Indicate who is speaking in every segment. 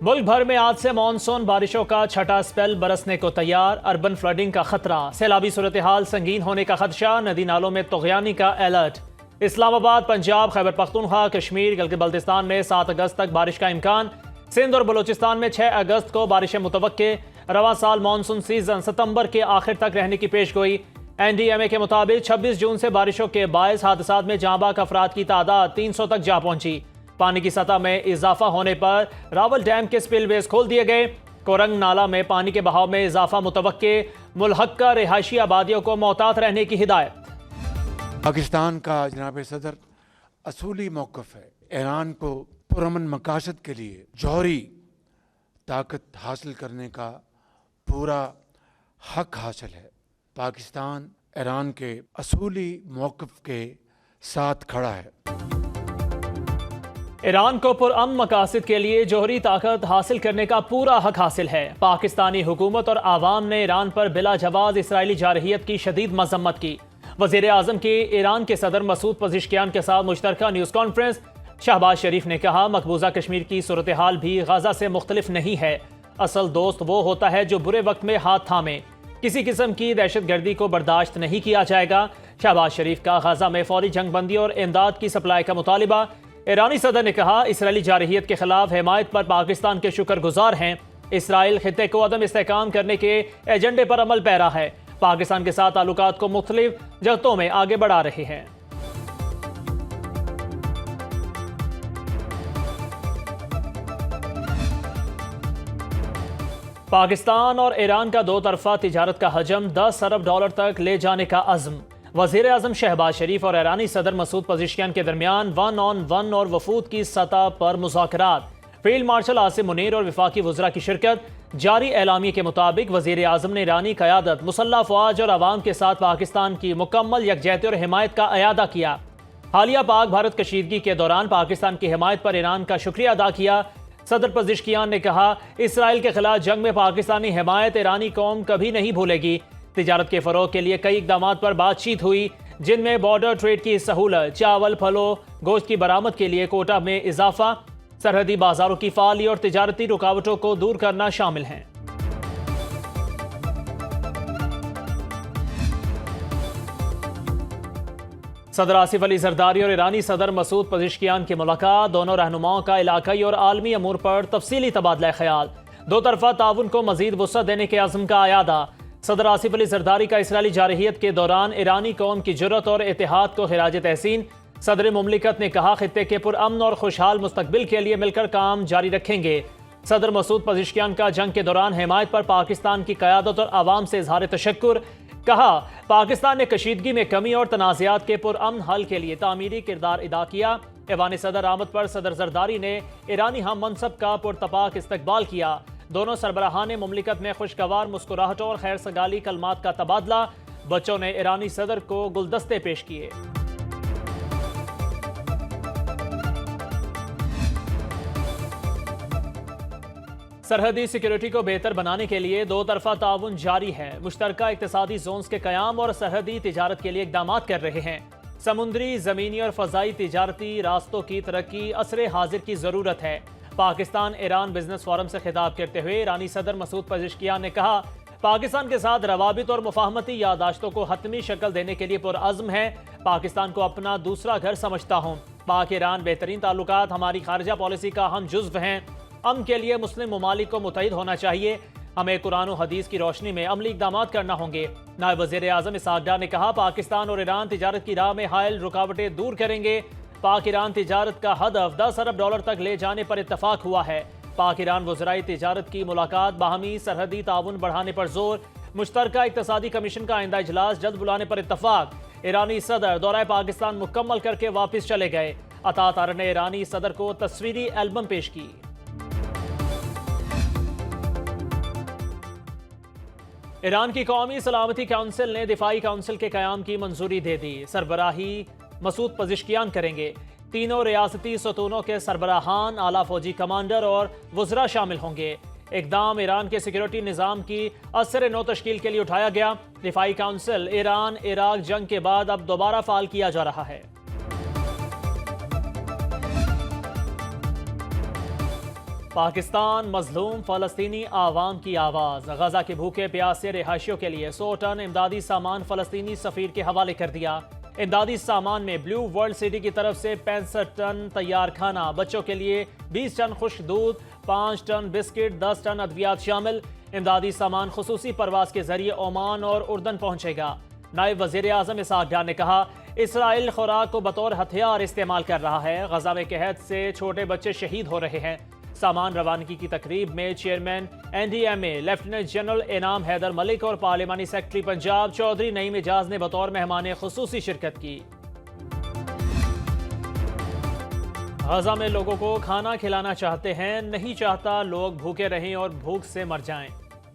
Speaker 1: ملک بھر میں آج سے مانسون بارشوں کا چھٹا سپیل برسنے کو تیار، اربن فلڈنگ کا خطرہ، سیلابی صورتحال سنگین ہونے کا خدشہ، ندی نالوں میں طغیانی کا الرٹ۔ اسلام آباد، پنجاب، خیبر پختونخوا، کشمیر، گلگت بلتستان میں 7 اگست تک بارش کا امکان، سندھ اور بلوچستان میں 6 اگست کو بارشیں متوقع، رواں سال مانسون سیزن ستمبر کے آخر تک رہنے کی پیش گوئی۔ NDMA کے مطابق 26 جون سے بارشوں کے باعث حادثات میں جاں باک افراد کی تعداد 300 تک جا پہنچی۔ پانی کی سطح میں اضافہ ہونے پر راول ڈیم کے سپل ویز کھول دیے گئے۔ کورنگ نالہ میں پانی کے بہاؤ میں اضافہ متوقع، ملحقہ رہائشی آبادیوں کو محتاط رہنے کی ہدایت۔
Speaker 2: پاکستان کا جناب صدر اصولی موقف ہے، ایران کو پرامن مقاصد کے لیے جوہری طاقت حاصل کرنے کا پورا حق حاصل ہے۔ پاکستان ایران کے اصولی موقف کے ساتھ کھڑا ہے۔
Speaker 1: ایران کو پرامن مقاصد کے لیے جوہری طاقت حاصل کرنے کا پورا حق حاصل ہے۔ پاکستانی حکومت اور عوام نے ایران پر بلا جواز اسرائیلی جارحیت کی شدید مذمت کی۔ وزیر اعظم کی ایران کے صدر مسعود پزشکیان کے ساتھ مشترکہ نیوز کانفرنس۔ شہباز شریف نے کہا، مقبوضہ کشمیر کی صورتحال بھی غزہ سے مختلف نہیں ہے۔ اصل دوست وہ ہوتا ہے جو برے وقت میں ہاتھ تھامے۔ کسی قسم کی دہشت گردی کو برداشت نہیں کیا جائے گا۔ شہباز شریف کا غزہ میں فوری جنگ بندی اور امداد کی سپلائی کا مطالبہ۔ ایرانی صدر نے کہا، اسرائیلی جارحیت کے خلاف حمایت پر پاکستان کے شکر گزار ہیں۔ اسرائیل خطے کو عدم استحکام کرنے کے ایجنڈے پر عمل پیرا ہے۔ پاکستان کے ساتھ تعلقات کو مختلف جہتوں میں آگے بڑھا رہے ہیں۔ پاکستان اور ایران کا دو طرفہ تجارت کا حجم 10 ارب ڈالر تک لے جانے کا عزم۔ وزیر اعظم شہباز شریف اور ایرانی صدر مسعود پزشکیان کے درمیان 1 on 1 اور وفود کی سطح پر مذاکرات۔ فیلڈ مارشل عاصم منیر اور وفاقی وزراء کی شرکت۔ جاری اعلامیے کے مطابق وزیر اعظم نے ایرانی قیادت، مسلح افواج اور عوام کے ساتھ پاکستان کی مکمل یکجہتی اور حمایت کا اعادہ کیا۔ حالیہ پاک بھارت کشیدگی کے دوران پاکستان کی حمایت پر ایران کا شکریہ ادا کیا۔ صدر پزشکیان نے کہا، اسرائیل کے خلاف جنگ میں پاکستانی حمایت ایرانی قوم کبھی نہیں بھولے گی۔ تجارت کے فروغ کے لیے کئی اقدامات پر بات چیت ہوئی، جن میں بارڈر ٹریڈ کی سہولت، چاول، پھلوں، گوشت کی برآمد کے لیے کوٹا میں اضافہ، سرحدی بازاروں کی فعالی اور تجارتی رکاوٹوں کو دور کرنا شامل ہیں۔ صدر آصف علی زرداری اور ایرانی صدر مسعود پزشکیان کی ملاقات، دونوں رہنماؤں کا علاقائی اور عالمی امور پر تفصیلی تبادلہ خیال، دو طرفہ تعاون کو مزید وسعت دینے کے عزم کا اعادہ۔ صدر آصف علی زرداری کا اسرائیلی جارحیت کے دوران ایرانی قوم کی جرأت اور اتحاد کو خراج تحسین۔ صدر مملکت نے کہا، خطے کے پرامن اور خوشحال مستقبل کے لیے مل کر کام جاری رکھیں گے۔ صدر مسعود پزشکیان کا جنگ کے دوران حمایت پر پاکستان کی قیادت اور عوام سے اظہار تشکر۔ کہا، پاکستان نے کشیدگی میں کمی اور تنازعات کے پرامن حل کے لیے تعمیری کردار ادا کیا۔ ایوان صدر آمد پر صدر زرداری نے ایرانی ہم منصب کا پرتپاک استقبال کیا۔ دونوں سربراہان مملکت میں خوشگوار مسکراہٹوں اور خیر سگالی کلمات کا تبادلہ۔ بچوں نے ایرانی صدر کو گلدستے پیش کیے۔ سرحدی سیکیورٹی کو بہتر بنانے کے لیے دو طرفہ تعاون جاری ہے۔ مشترکہ اقتصادی زونز کے قیام اور سرحدی تجارت کے لیے اقدامات کر رہے ہیں۔ سمندری، زمینی اور فضائی تجارتی راستوں کی ترقی عصر حاضر کی ضرورت ہے۔ پاکستان ایران بزنس فورم سے خطاب کرتے ہوئے ایرانی صدر مسعود پزشکیان نے کہا، پاکستان کے ساتھ روابط اور مفاہمتی یادداشتوں کو حتمی شکل دینے کے لیے پرعزم ہے۔ پاکستان کو اپنا دوسرا گھر سمجھتا ہوں۔ پاک ایران بہترین تعلقات ہماری خارجہ پالیسی کا اہم جزو ہیں۔ امن کے لیے مسلم ممالک کو متحد ہونا چاہیے۔ ہمیں قرآن و حدیث کی روشنی میں عملی اقدامات کرنا ہوں گے۔ نائب وزیر اعظم اسحاق ڈار نے کہا، پاکستان اور ایران تجارت کی راہ میں حائل رکاوٹیں دور کریں گے۔ پاک ایران تجارت کا ہدف 10 ارب ڈالر تک لے جانے پر اتفاق ہوا ہے۔ پاک ایران وزراء تجارت کی ملاقات، باہمی سرحدی تعاون بڑھانے پر زور۔ مشترکہ اقتصادی کمیشن کا آئندہ اجلاس جلد بلانے پر اتفاق۔ ایرانی صدر دورہ پاکستان مکمل کر کے واپس چلے گئے۔ عطا طاہر نے ایرانی صدر کو تصویری البم پیش کی۔ ایران کی قومی سلامتی کونسل نے دفاعی کونسل کے قیام کی منظوری دے دی۔ سربراہی مسعود پزشکیان کریں گے۔ تینوں ریاستی ستونوں کے سربراہان، اعلیٰ فوجی کمانڈر اور وزراء شامل ہوں گے۔ اقدام ایران کے سیکیورٹی نظام کی عصر نو تشکیل کے لیے اٹھایا گیا۔ دفاعی کونسل ایران عراق جنگ کے بعد اب دوبارہ فعال کیا جا رہا ہے۔ پاکستان مظلوم فلسطینی عوام کی آواز، غزہ کے بھوکے پیاسے رہائشیوں کے لیے 100 ٹن امدادی سامان فلسطینی سفیر کے حوالے کر دیا۔ امدادی سامان میں بلیو ورلڈ سٹی کی طرف سے 65 ٹن تیار کھانا، بچوں کے لیے 20 ٹن خشک دودھ، 5 ٹن بسکٹ، 10 ٹن ادویات شامل۔ امدادی سامان خصوصی پرواز کے ذریعے عمان اور اردن پہنچے گا۔ نائب وزیر اعظم اسحاق ڈار نے کہا، اسرائیل خوراک کو بطور ہتھیار استعمال کر رہا ہے، غزہ میں قحط سے چھوٹے بچے شہید ہو رہے ہیں۔ سامان روانگی کی تقریب میں چیئرمین NDMA لیفٹیننٹ جنرل انعام حیدر ملک اور پارلیمانی سیکرٹری پنجاب چودھری نعیم اعجاز نے بطور مہمان خصوصی شرکت کی۔ غزہ میں لوگوں کو کھانا کھلانا چاہتے ہیں، نہیں چاہتا لوگ بھوکے رہیں اور بھوک سے مر جائیں۔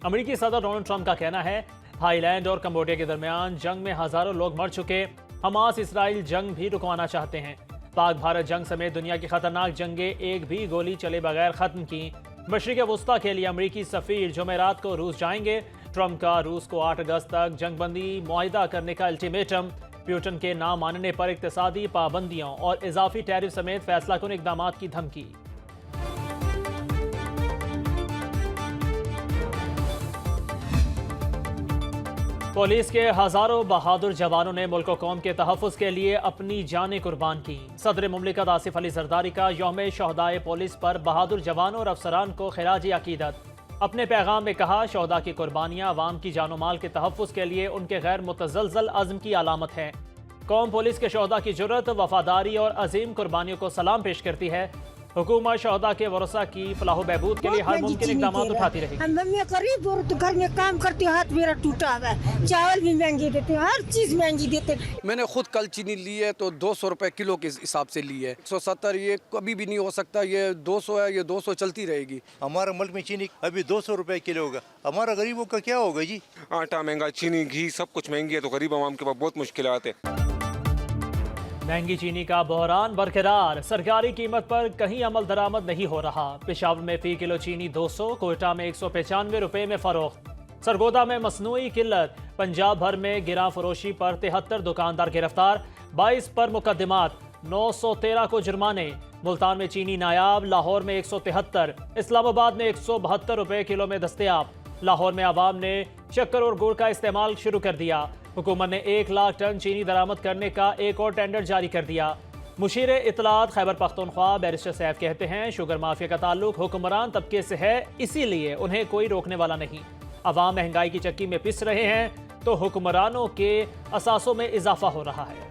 Speaker 1: امریکی صدر ڈونلڈ ٹرمپ کا کہنا ہے، تھائی لینڈ اور کمبوڈیا کے درمیان جنگ میں ہزاروں لوگ مر چکے، حماس اسرائیل جنگ بھی رکوانا چاہتے ہیں۔ پاک بھارت جنگ سمیت دنیا کی خطرناک جنگیں ایک بھی گولی چلے بغیر ختم کی۔ مشرق وسطیٰ کے لیے امریکی سفیر جمعرات کو روس جائیں گے۔ ٹرمپ کا روس کو 8 اگست تک جنگ بندی معاہدہ کرنے کا الٹیمیٹم، پیوٹن کے نہ ماننے پر اقتصادی پابندیوں اور اضافی ٹیرف سمیت فیصلہ کن اقدامات کی دھمکی۔ پولیس کے ہزاروں بہادر جوانوں نے ملک و قوم کے تحفظ کے لیے اپنی جانیں قربان کی۔ صدر مملکت آصف علی زرداری کا یوم شہدائے پولیس پر بہادر جوانوں اور افسران کو خراج عقیدت۔ اپنے پیغام میں کہا، شہداء کی قربانیاں عوام کی جان و مال کے تحفظ کے لیے ان کے غیر متزلزل عزم کی علامت ہے۔ قوم پولیس کے شہداء کی جرأت، وفاداری اور عظیم قربانیوں کو سلام پیش کرتی ہے۔ حکومت شہداء کے ورثاء کی فلاح و بہبود کے لیے ہر ممکن اقدامات اٹھاتی رہے گی۔
Speaker 3: میں غریب اور گھر میں کام کرتی ہوں، ہاتھ میرا ٹوٹا ہوا ہے، چاول بھی مہنگے دیتے ہیں، ہر چیز مہنگی دیتے ہیں۔
Speaker 4: میں نے خود کل چینی لی ہے تو 200 روپے کلو کے حساب سے لی ہے، 170 یہ کبھی بھی نہیں ہو سکتا، یہ 200 ہے، یہ 200 چلتی رہے گی۔
Speaker 5: ہمارے ملک میں چینی ابھی 200 روپے کلو ہوگا، ہمارا غریبوں کا کیا ہوگا جی؟
Speaker 6: آٹا مہنگا، چینی، گھی سب کچھ مہنگی ہے تو غریب عوام کے پاس بہت مشکلات ہیں۔
Speaker 1: مہنگی چینی کا بحران برقرار، سرکاری قیمت پر کہیں عمل درآمد نہیں ہو رہا۔ پشاور میں فی کلو چینی 200، کوئٹہ میں 195 روپے میں فروخت۔ سرگودا میں مصنوعی قلت، پنجاب بھر میں گراں فروشی پر 73 دکاندار گرفتار، 22 پر مقدمات، 913 کو جرمانے۔ ملتان میں چینی نایاب، لاہور میں 173، اسلام آباد میں 172 روپے کلو میں دستیاب۔ لاہور میں عوام نے شکر اور گڑ کا استعمال شروع کر دیا۔ حکومت نے 1 لاکھ ٹن چینی درآمد کرنے کا ایک اور ٹینڈر جاری کر دیا۔ مشیر اطلاعات خیبر پختونخوا بیرسٹر سیف کہتے ہیں، شوگر مافیا کا تعلق حکمران طبقے سے ہے، اسی لیے انہیں کوئی روکنے والا نہیں۔ عوام مہنگائی کی چکی میں پس رہے ہیں تو حکمرانوں کے اثاثوں میں اضافہ ہو رہا ہے۔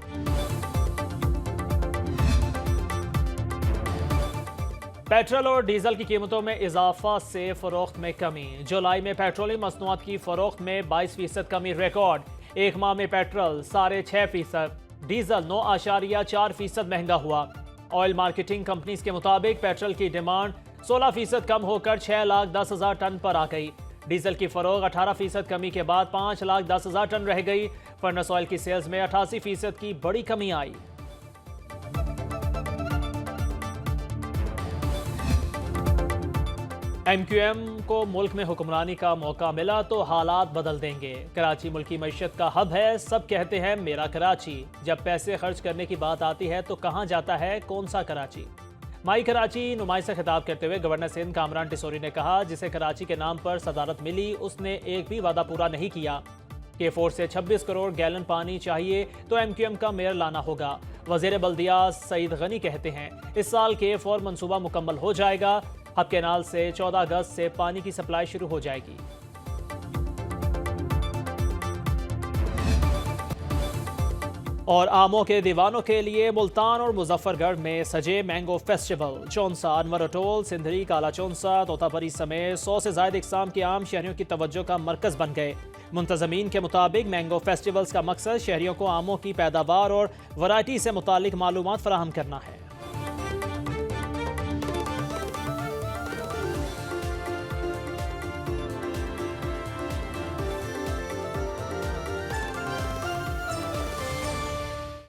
Speaker 1: پیٹرول اور ڈیزل کی قیمتوں میں اضافہ سے فروخت میں کمی۔ جولائی میں پیٹرولیم مصنوعات کی فروخت میں 22% کمی ریکارڈ۔ ایک ماہ میں پیٹرول 6.5%، ڈیزل 9.4% مہنگا ہوا۔ آئل مارکیٹنگ کمپنیز کے مطابق پیٹرول کی ڈیمانڈ 16% کم ہو کر 6,10,000 ٹن پر آ گئی۔ ڈیزل کی فروخت 18% کمی کے بعد 5,10,000 ٹن رہ گئی۔ فرنس آئل کی سیلز میں 88% کی بڑی کمی آئی۔ MQM کو ملک میں حکمرانی کا موقع ملا تو حالات بدل دیں گے۔ کراچی ملکی معیشت کا ہب ہے، سب کہتے ہیں میرا کراچی۔ جب پیسے خرچ کرنے کی بات آتی ہے تو کہاں جاتا ہے کون سا کراچی؟ مائی کراچی نمائش سے خطاب کرتے ہوئے گورنر سندھ کامران ٹیسوری نے کہا، جسے کراچی کے نام پر صدارت ملی اس نے ایک بھی وعدہ پورا نہیں کیا۔ K4 سے 26 کروڑ گیلن پانی چاہیے تو MQM کا میئر لانا ہوگا۔ وزیر بلدیات سعید غنی کہتے ہیں، اس سال K4 منصوبہ مکمل ہو جائے گا۔ ہب کینال سے 14 اگست سے پانی کی سپلائی شروع ہو جائے گی۔ اور آموں کے دیوانوں کے لیے ملتان اور مظفر گڑھ میں سجے مینگو فیسٹیول۔ چونسا، انور اٹول، سندھری، کالا چونسا، طوطا پری سمیت 100 سے زائد اقسام کے آم شہریوں کی توجہ کا مرکز بن گئے۔ منتظمین کے مطابق مینگو فیسٹیولز کا مقصد شہریوں کو آموں کی پیداوار اور ورائٹی سے متعلق معلومات فراہم کرنا ہے۔